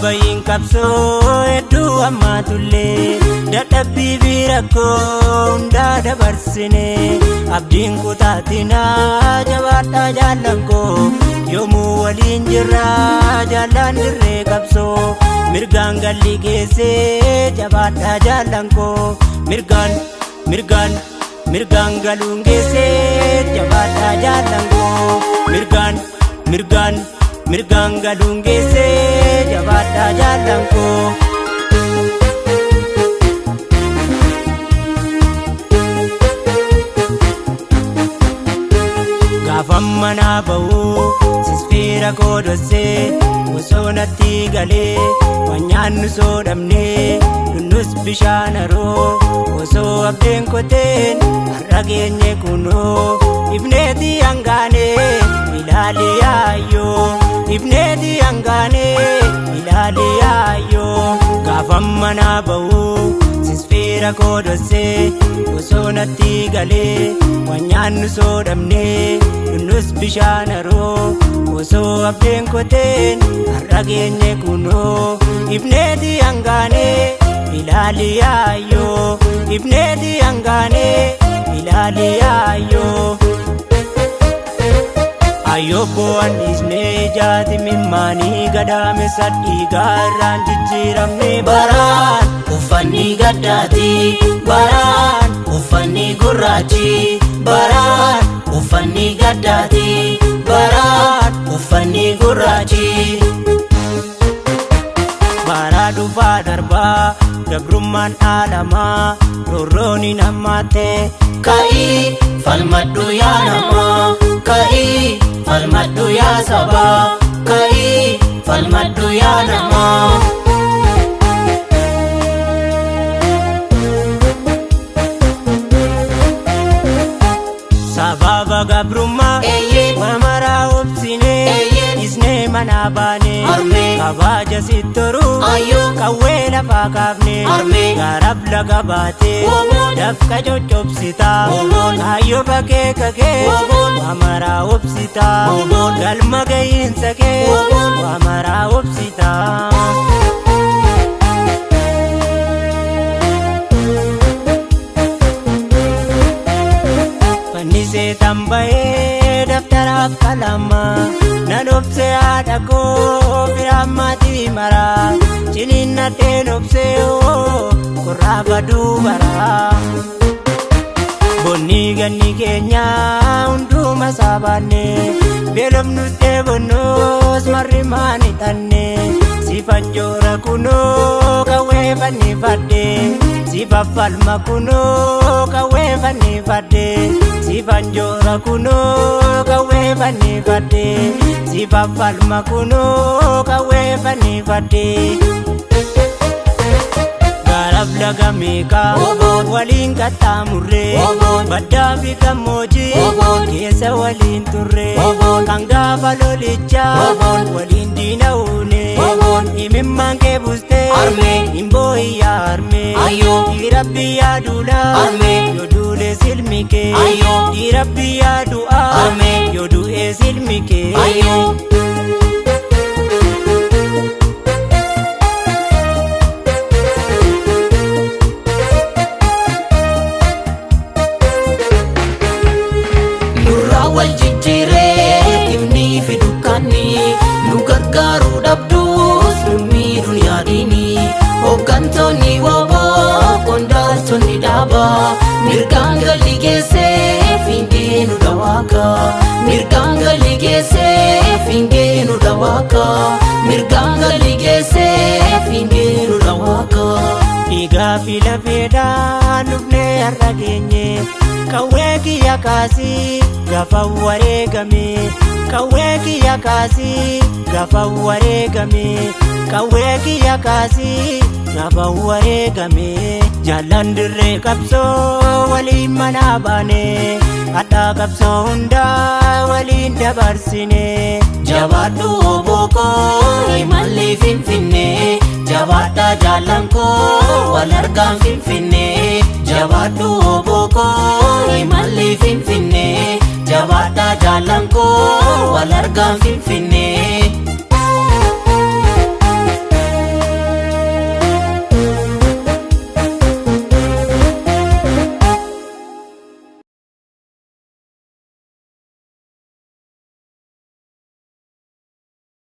bayin qabsoo hedduu ammaatullee dadhabbii bira hunda dabarsine abdiin kutaatinaa jabaadhaa jaallan koo yoomuu waliin jirra jaallan dirree qabsoo mirgaan galli geessee jabaadhaa jaallan koo mirgaan galuun geessee jabaadhaa jaallan koo mirgaan galuun geessee jabaadhaa jaallan koo. Gaafan manaa ba'uu sisfiira koodosee osoo natti galee waan nu soodhamnee nunnus bishaan haroo osoo abdeen koteen har'a geenye kunoo ibneeti hangaanee ilaalee yaayyoo ibneeti hangaanee ilaalee yaayyoo. Gaafan manaa ba'uu sisfiira koodosee osoo natti galee waan nu soodhamnee nunnus bishaan haroo osoo abdeen koteen har'a geenye kunoo ibneeti hangaanee ilaalee yaayyoo ibneeti hangaanee ilaalee yaayyoo. Ayyobbo andisnee jaati mimmaanii gadaame sadii gaarraan jijjiiramne baraan uffanni gaddaati baraan uffanni gurraachi baraan uffanni gaddaati baraan uffanni gurraachi. Baraa dhufaa darbaa gabrummaan dhaalamaa roorrooni nammaate ka'ii falmadhu yaa namaa ka'ii falmadhu yaa sabaa ka'ii falmadhu yaa namaa. Sababa gabrummaa wamaraa obsinee isnee manaa baanee kabaja sittoruu qawwee lafaa kaafnee gaarab laga baatee dafqa coccobsitaa kaayyoo bakkee kakee wamaraa obsitaa galma gahiinsa kee wamaraa obsitaa. Fannisee tambayee daftaraaf qalama nan obsee haadha koo firaan maatii maraa ciniinnadheen obsee korraa baduu baraa. Bonni ganni keenyaa hunduma saabaannee beelofnus dheebonnoos marri maani xannee sifan joora kunoo qawwee fannifadhee sifan falma kunoo qawwee fannifadhee sifan joora kunoo qawwee fannifadhee sifan falma kunoo qawwee fannifadhee. Gaarab laga meeqaa waliin qaxxaamurree baddaa fi gammoojjii keessa waliin turree kan gaafa lolichaa waliin diina'uunee imimmaan kee bustee hin boo'iyyaa harmee dhiira biyyaa duulaa yoo duulee silmi kee dhiira biyyaa du'aa yoo du'ee silmi kee. Wal jijjiiree ifni fi dukkanni nu gargaaruu dhabdus nu miidhuun yaadini hooggantoonni wooboo qondaaltonni dhaabaa mirgaan galli geessee fiingee nu dhawaaka mirgaan galli geessee fiingee nu dhawaaka mirgaan galli geessee fiingee nu dhawaaka. Dhiigaa fi lafeedhaan dhufnee har'a geenye qawwee kiyya kaasii gaafa wareegame qawwee kiyya kaasii gaafa wareegame qawwee kiyya kaasii gaafa wareegame. Jaallan dirree qabsoo waliin manaa baanee hadhaa qabsoo hundaa waliin dabarsinee jabaadhu oboo koo imalli Finfinnee jabaadhaa jaallan koo wal argaan Finfinnee jabaadhu oboo koo imalli Finfinnee jabaadhaa jaallan koo wal argaan Finfinnee.